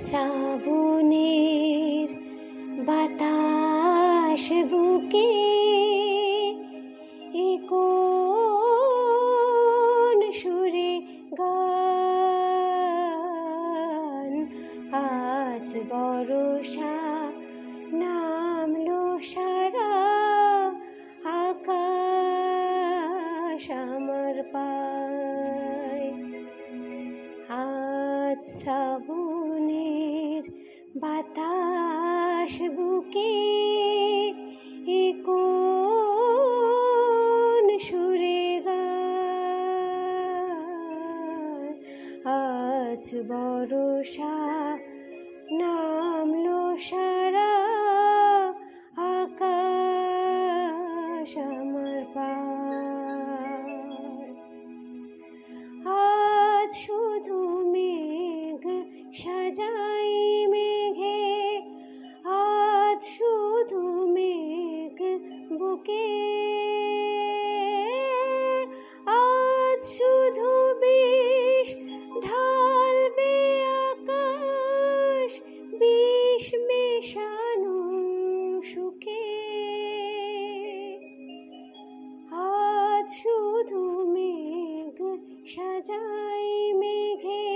শ্রাবণের বাতাস বুকে এ কোন সুরে গান। আজ বর্ষা নামলো সারা আকাশ আমার পায়। আজ শ্রাবণের বাতাস বুকে এ কোন সুরে গান। আজ বর্ষা নামলো সারা আকাশ আমার পায়। আজ শুধু মেঘ সাজাই মেঘে, আজ শুধু মেঘ বুকে, আজ শুধু বিষ ঢালবে আকাশ বিষ মেশানো সুখে। আজ শুধু মেঘ সাজাই মেঘে,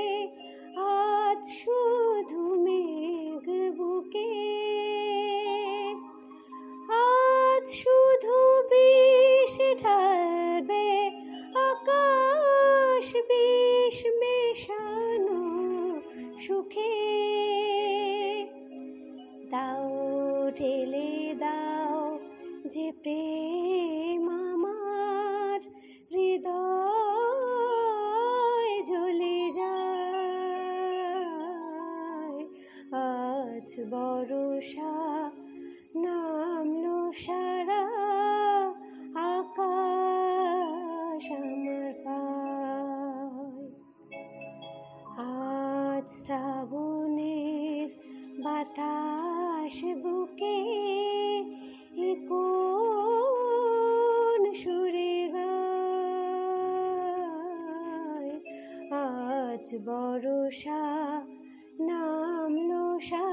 আজ শুধু মেঘ বুকে, আজ শুধু বিষ ঢালবে আকাশ বিষ মেশানো সুখে। দাও ঢেলে দাও যে প্রেম আমার হৃদয় জ্বলে যায়। আজ বর্ষা নামলো সারা আকাশ আমার পায়। আজ শ্রাবণের বাতাস বুকে এ কোন সুরে গায়। আজ বর্ষা নামলো সারা